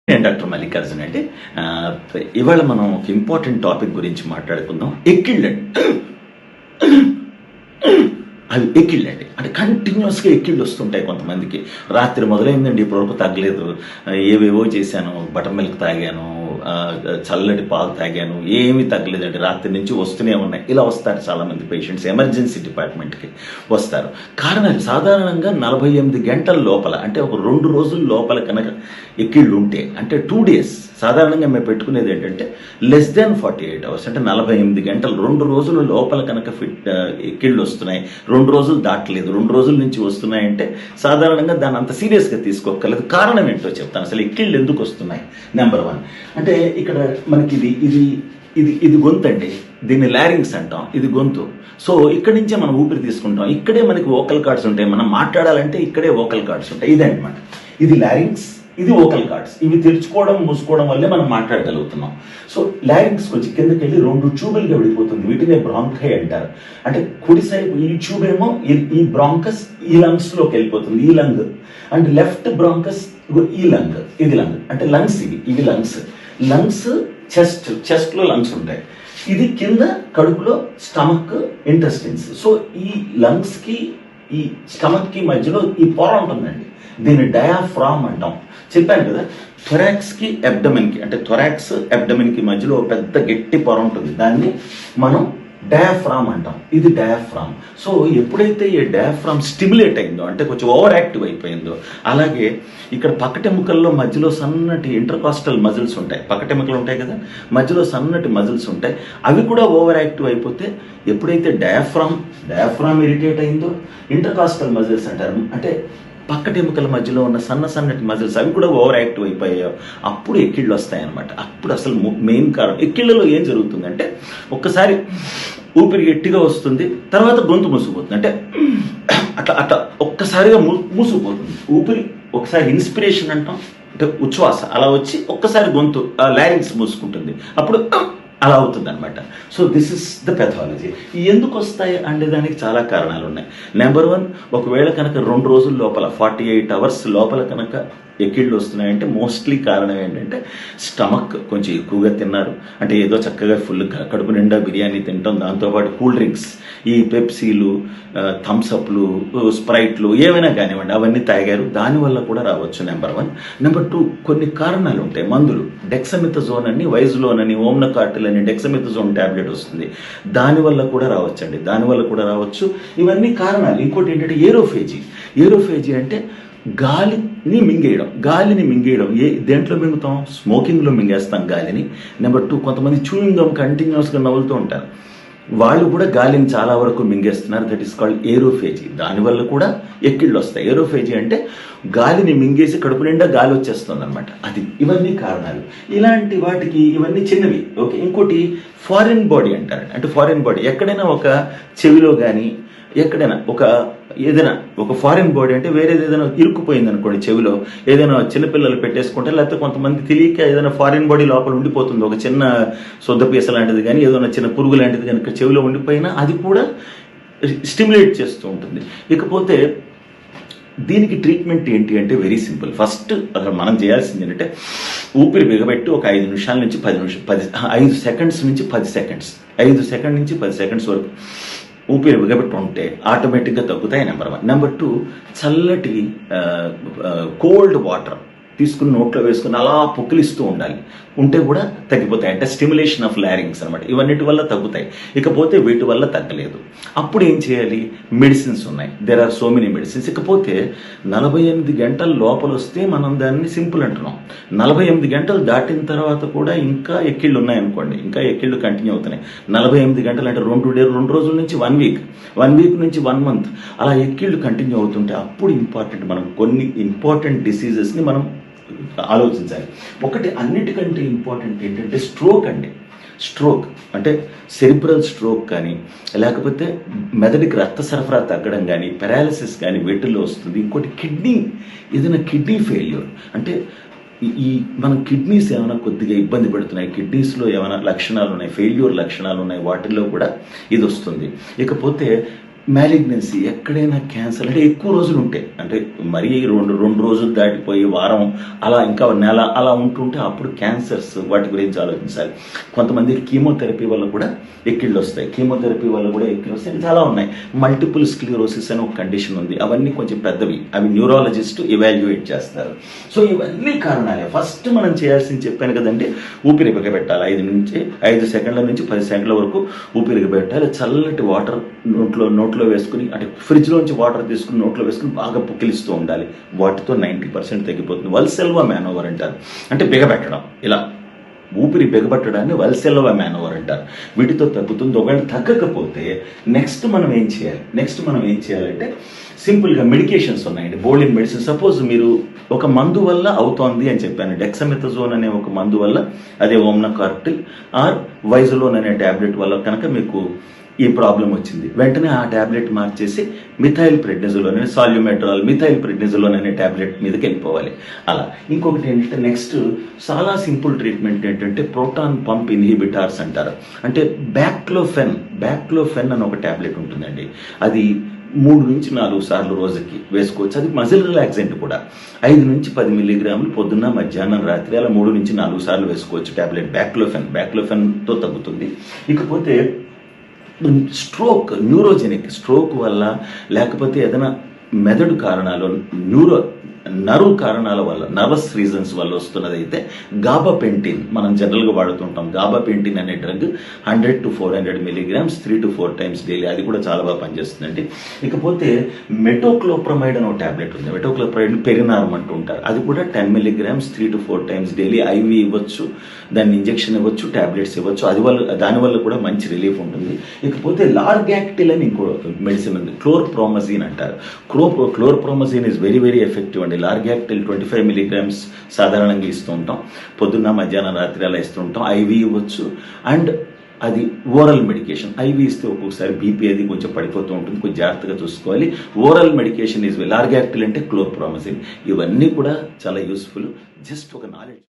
నేను డాక్టర్ మల్లికార్జున్ అండి. ఇవాళ మనం ఒక ఇంపార్టెంట్ టాపిక్ గురించి మాట్లాడుకుందాం. ఎక్కిళ్ళండి. అవి ఎక్కిళ్ళండి అంటే కంటిన్యూస్గా ఎక్కిళ్ళు వస్తుంటాయి కొంతమందికి. రాత్రి మొదలైందండి, ఇప్పటివరకు తగ్గలేదు, ఏవేవో చేశాను, బటర్ మిల్క్ తాగాను, చల్లటి పాలు తాగాను, ఏమీ తగ్గలేదండి, రాత్రి నుంచి వస్తూనే ఉన్నాయి. ఇలా వస్తారు చాలామంది పేషెంట్స్, ఎమర్జెన్సీ డిపార్ట్మెంట్కి వస్తారు. కారణాలు సాధారణంగా 48 గంటల లోపల, అంటే ఒక 2 రోజుల లోపల కనుక ఎక్కిళ్ళు ఉంటే, అంటే 2 days, సాధారణంగా మేము పెట్టుకునేది ఏంటంటే లెస్ దాన్ 48 hours, అంటే 48 గంటలు, 2 రోజుల లోపల కనుక ఎక్కిళ్ళు వస్తున్నాయి, 2 రోజులు దాటలేదు, 2 రోజుల నుంచి వస్తున్నాయంటే సాధారణంగా దాన్ని అంత సీరియస్గా తీసుకోగలదు. కారణం ఏంటో చెప్తాను. అసలు ఎక్కిళ్ళు ఎందుకు వస్తున్నాయి? నెంబర్ 1, అంటే ఇక్కడ మనకి ఇది గొంతు అండి, దీన్ని లారింగ్స్ అంటాం, ఇది గొంతు. సో ఇక్కడి నుంచే మనం ఊపిరి తీసుకుంటాం, ఇక్కడే మనకి వోకల్ కార్డ్స్ ఉంటాయి, మనం మాట్లాడాలంటే ఇక్కడే వోకల్ కార్డ్స్ ఉంటాయి. ఇదే అనమాట, ఇది లారింగ్స్, ఇది వోకల్ కార్డ్స్. ఇవి తెరుచుకోవడం మూసుకోవడం వల్లే మనం మాట్లాడగలుగుతున్నాం. సో లారింగ్స్ వచ్చి కిందకి వెళ్ళి 2 ట్యూబులుగా విడిపోతుంది, వీటినే బ్రాంకై అంటారు. అంటే కుడి సైడ్ ఈ ట్యూబ్ ఏమో ఈ బ్రాంకస్ ఈ లంగ్స్ లోకి వెళ్ళిపోతుంది, ఈ లంగ్, అండ్ లెఫ్ట్ బ్రాంకస్ ఈ లంగ్, ఇది లంగ్, అంటే లంగ్స్, ఇవి లంగ్స్ చెస్ట్ లో లంగ్స్ ఉంటాయి. ఇది కింద కడుపులో స్టమక్, ఇంటెస్టిన్స్. సో ఈ లంగ్స్ కి ఈ స్టమక్ కి మధ్యలో ఈ పొర ఉంటుందండి, దీన్ని డయాఫ్రామ్ అంటాం. చెప్పాను కదా, థొరాక్స్ కి అబ్డమెన్ కి, అంటే థొరాక్స్ అబ్డమెన్ కి మధ్యలో పెద్ద గట్టి పొర ఉంటుంది, దాన్ని మనం డయాఫ్రామ్ అంటాం. ఇది డయాఫ్రామ్. సో ఎప్పుడైతే ఈ డయాఫ్రామ్ స్టిమ్యులేట్ అయిందో, అంటే కొంచెం ఓవర్ యాక్టివ్ అయిపోయిందో, అలాగే ఇక్కడ పక్కటెముకల్లో మధ్యలో సన్నటి ఇంటర్కాస్టల్ మజిల్స్ ఉంటాయి, పక్కటెముకలు ఉంటాయి కదా, మధ్యలో సన్నటి మజిల్స్ ఉంటాయి, అవి కూడా ఓవర్ యాక్టివ్ అయిపోతే ఎప్పుడైతే డయాఫ్రామ్ ఇరిటేట్ అయిందో, ఇంటర్కాస్టల్ మజిల్స్ అంటారు, అంటే పక్కటెముకల మధ్యలో ఉన్న సన్నటి మజిల్స్, అవి కూడా ఓవర్ యాక్టివ్ అయిపోయాయో అప్పుడు ఎక్కిళ్ళు వస్తాయన్నమాట. అప్పుడు అసలు మెయిన్ కారణం. ఎక్కిళ్ళలో ఏం జరుగుతుందంటే, ఒక్కసారి ఊపిరి గట్టిగా వస్తుంది, తర్వాత గొంతు మూసుకుపోతుంది, అంటే అట్లా ఒక్కసారిగా మూసుకుపోతుంది ఊపిరి. ఒకసారి ఇన్స్పిరేషన్ అంటాం, అంటే ఉచ్ఛ్వాస అలా వచ్చి ఒక్కసారి గొంతు లారింగ్స్ మూసుకుంటుంది, అప్పుడు అలా అవుతుంది అనమాట. So this is the pathology. ఎందుకు వస్తాయి అంటే దానికి చాలా కారణాలు ఉన్నాయి. నెంబర్ 1, ఒకవేళ కనుక 2 రోజుల లోపల 48 hours లోపల కనుక ఎక్కిళ్ళు వస్తున్నాయంటే మోస్ట్లీ కారణం ఏంటంటే స్టమక్ కొంచెం ఎక్కువగా తిన్నారు, అంటే ఏదో చక్కగా ఫుల్ కడుపు నిండా బిర్యానీ తింటాం, దాంతోపాటు కూల్ డ్రింక్స్, ఈ పెప్సీలు, థమ్స్అప్లు, స్ప్రైట్లు ఏమైనా కానివ్వండి, అవన్నీ తాగారు, దానివల్ల కూడా రావచ్చు. నెంబర్ 1. నెంబర్ 2, కొన్ని కారణాలు ఉంటాయి. మందులు, డెక్సమెథజోన్ అని, వైజ్లోన్ అని, ఓమ్నకార్టిల్ అని డెక్సమెథజోన్ ట్యాబ్లెట్ వస్తుంది, దానివల్ల కూడా రావచ్చు. ఇవన్నీ కారణాలు. ఇంకోటి ఏంటంటే ఏరోఫేజీ అంటే గాలిని మింగేయడం. దేంట్లో మింగుతాం? స్మోకింగ్లో మింగేస్తాం గాలిని. నెంబర్ 2, కొంతమంది చూయింగ్ గమ్ కంటిన్యూస్గా నవ్వులుతూ ఉంటారు, వాళ్ళు కూడా గాలిని చాలా వరకు మింగేస్తున్నారు. That is called aerophagy. దానివల్ల కూడా ఎక్కిళ్ళు వస్తాయి. ఏరోఫేజీ అంటే గాలిని మింగేసి కడుపు నిండా గాలి వచ్చేస్తుంది అనమాట. ఇవన్నీ కారణాలు. ఇలాంటి వాటికి ఇవన్నీ చిన్నవి. ఓకే. ఇంకోటి ఫారిన్ బాడీ అంటారు. అంటే ఫారిన్ బాడీ ఎక్కడైనా ఒక చెవిలో కానీ ఎక్కడైనా ఏదైనా ఒక ఫారిన్ బాడీ, అంటే వేరేది ఏదైనా ఇరుక్కుపోయింది అనుకోండి చెవిలో, ఏదైనా చిన్నపిల్లలు పెట్టేసుకుంటే, లేకపోతే కొంతమంది తెలియక ఏదైనా ఫారిన్ బాడీ లోపల ఉండిపోతుంది, ఒక చిన్న సొద్దపీస లాంటిది కానీ ఏదైనా చిన్న పురుగు లాంటిది కనుక చెవిలో ఉండిపోయినా అది కూడా స్టిమ్యులేట్ చేస్తూ ఉంటుంది. ఇకపోతే దీనికి ట్రీట్మెంట్ ఏంటి అంటే వెరీ సింపుల్. ఫస్ట్ అసలు మనం చేయాల్సింది ఏంటంటే ఊపిరి బిగబెట్టి ఒక 5 నిమిషాల నుంచి 5 సెకండ్స్ నుంచి 10 సెకండ్స్, 5 సెకండ్ నుంచి 10 సెకండ్స్ వరకు ఊపిరి బిగబెట్టి ఉంటే ఆటోమేటిక్గా తగ్గుతాయి. నెంబర్ 1. నెంబర్ 2, చల్లటి కోల్డ్ వాటర్ తీసుకుని నోట్లో వేసుకుని అలా పుక్కిలిస్తూ ఉంటే కూడా తగ్గిపోతాయి. అంటే స్టిమ్యులేషన్ ఆఫ్ లారింగ్స్ అనమాట. ఇవన్నిటి వల్ల తగ్గుతాయి. ఇకపోతే వీటి వల్ల తగ్గలేదు, అప్పుడు ఏం చేయాలి? మెడిసిన్స్ ఉన్నాయి, there are so many medicines. ఇకపోతే 48 గంటల లోపల వస్తే మనం దాన్ని సింపుల్ అంటున్నాం. 48 గంటలు దాటిన తర్వాత కూడా ఇంకా ఎక్కిళ్ళు ఉన్నాయనుకోండి, ఇంకా ఎక్కిళ్ళు కంటిన్యూ అవుతున్నాయి. 48 గంటలు అంటే 2 రోజుల నుంచి 1 వీక్, 1 వీక్ నుంచి 1 మంత్, అలా ఎక్కిళ్ళు కంటిన్యూ అవుతుంటే అప్పుడు మనం కొన్ని ఇంపార్టెంట్ డిసీజెస్ని మనం ఆలోచించాలి. ఒకటి అన్నిటికంటే ఇంపార్టెంట్ ఏంటంటే స్ట్రోక్ అంటే సెరిబ్రల్ స్ట్రోక్ కానీ, లేకపోతే మెదడుకి రక్త సరఫరా తగ్గడం కానీ, పెరాలిసిస్ కానీ వీటిల్లో వస్తుంది. ఇంకోటి ఏదైనా కిడ్నీ ఫెయిల్యూర్, అంటే మన కిడ్నీస్ ఏమైనా కొద్దిగా ఇబ్బంది పెడుతున్నాయి, కిడ్నీస్లో ఏమైనా లక్షణాలు ఉన్నాయి, ఫెయిల్యూర్ లక్షణాలు ఉన్నాయి, వాటిల్లో కూడా ఇది వస్తుంది. ఇకపోతే మ్యాలిగ్నెన్సీ ఎక్కడైనా క్యాన్సర్ అంటే ఎక్కువ రోజులు ఉంటాయి, అంటే మరీ రెండు రోజులు దాటిపోయి వారం అలా ఇంకా నెల అలా ఉంటుంటే అప్పుడు క్యాన్సర్స్ వాటి గురించి ఆలోచించాలి. కొంతమంది కీమోథెరపీ వల్ల కూడా ఎక్కిళ్ళు వస్తాయి, కీమోథెరపీ వల్ల కూడా ఎక్కిళ్ళు వస్తాయి, చాలా ఉన్నాయి. మల్టిపుల్ స్క్లిరోసిస్ అని ఒక కండిషన్ ఉంది, అవన్నీ కొంచెం పెద్దవి, అవి న్యూరాలజిస్ట్ ఇవాల్యుయేట్ చేస్తారు. సో ఇవన్నీ కారణాలే. ఫస్ట్ మనం చేయాల్సింది చెప్పాను కదండి, ఊపిరి బిగబెట్టాలి. 5 సెకండ్ల నుంచి 10 సెకండ్ల వరకు ఊపిరి బిగబెట్టాలి. చల్లటి వాటర్ నోట్లో వేసుకుని, అంటే ఫ్రిడ్జ్లోంచి వాటర్ తీసుకుని నోట్లో వేసుకుని బాగా పుక్కిలిస్తూ ఉండాలి. వాటితో 90% తగ్గిపోతుంది. వల్సెల్వా మేనోవర్ అంటారు, అంటే బిగబెట్టడం. ఇలా ఊపిరి బిగబట్టడాన్ని వల్సెల్వా మేనోవర్ అంటారు. వీటితో తగ్గుతుంది. ఒకవేళ తగ్గకపోతే నెక్స్ట్ మనం ఏం చేయాలంటే సింపుల్గా మెడికేషన్స్ ఉన్నాయండి, బోల్డ్ మెడిసిన్. సపోజ్ మీరు ఒక మందు వల్ల అవుతోంది అని చెప్పాను, డెక్సామెథజోన్ అనే ఒక మందు వల్ల, అదే ఓమ్నాకార్టిల్ ఆర్ వైజలోన్ అనే ట్యాబ్లెట్ వల్ల కనుక మీకు ఈ ప్రాబ్లం వచ్చింది, వెంటనే ఆ ట్యాబ్లెట్ మార్చేసి మిథైల్ ప్రెడ్నిజోలోన్, సాల్యూమెట్రాల్ మిథైల్ ప్రెడ్నిజోలోన్ అనే ట్యాబ్లెట్ మీదకి వెళ్ళిపోవాలి. అలా ఇంకొకటి ఏంటంటే నెక్స్ట్ చాలా సింపుల్ ట్రీట్మెంట్ ఏంటంటే ప్రోటాన్ పంప్ ఇన్హిబిటార్స్ అంటారు. అంటే బ్యాక్లోఫెన్ అని ఒక ట్యాబ్లెట్ ఉంటుందండి, అది 3 నుంచి 4 సార్లు రోజుకి వేసుకోవచ్చు. అది మజిల్ రిలాక్సెంట్ కూడా. 5 నుంచి 10 మిల్లీగ్రాములు పొద్దున్న, మధ్యాహ్నం, రాత్రి అలా 3 నుంచి 4 సార్లు వేసుకోవచ్చు ట్యాబ్లెట్. బ్యాక్లోఫెన్తో తగ్గుతుంది. ఇకపోతే న్యూరోజెనిక్ స్ట్రోక్ వల్ల, లేకపోతే ఏదైనా మెదడు కారణాలు, నర్వ్ కారణాల వల్ల, నర్వస్ రీజన్స్ వల్ల వస్తున్నదైతే గాబాపెంటిన్ మనం జనరల్గా వాడుతుంటాం. గాబాపెంటిన్ అనే drug 100 to 400 milligrams 3 to 4 times daily, అది కూడా చాలా బాగా పనిచేస్తుందండి. ఇకపోతే మెటోక్లోప్రమైడ్ అనే ఒక ట్యాబ్లెట్ ఉంది, మెటోక్లోప్రైడ్ పెరినార్మ్ అంటూ ఉంటారు. అది కూడా 10 milligrams 3 to 4 times daily. IV ఇవ్వచ్చు, దాన్ని ఇంజెక్షన్ ఇవ్వచ్చు, ట్యాబ్లెట్స్ ఇవ్వచ్చు. దానివల్ల కూడా మంచి రిలీఫ్ ఉంటుంది. ఇకపోతే లార్గాక్టిల్ అని ఇంకో మెడిసిన్ ఉంది, క్లోర్ప్రోమజిన్ అంటారు. క్లోర్ప్రోమజిన్ ఈజ్ వెరీ వెరీ ఎఫెక్టివ్ అండి. లార్గాక్టిల్ 25 మిల్లీగ్రామ్స్ సాధారణంగా ఇస్తూ ఉంటాం, పొద్దున్న, మధ్యాహ్నం, రాత్రి అలా ఇస్తూ ఉంటాం. ఐవి ఇవ్వచ్చు, అండ్ అది ఓరల్ మెడికేషన్. ఐవి ఇస్తే ఒక్కొక్కసారి బీపీ అది కొంచెం పడిపోతూ ఉంటుంది, కొంచెం జాగ్రత్తగా చూసుకోవాలి. ఓరల్ మెడికేషన్ ఈజ్ లార్గాక్టిల్ అంటే క్లోర్ప్రోమజిన్. ఇవన్నీ కూడా చాలా యూస్ఫుల్. జస్ట్ ఒక నాలెడ్జ్.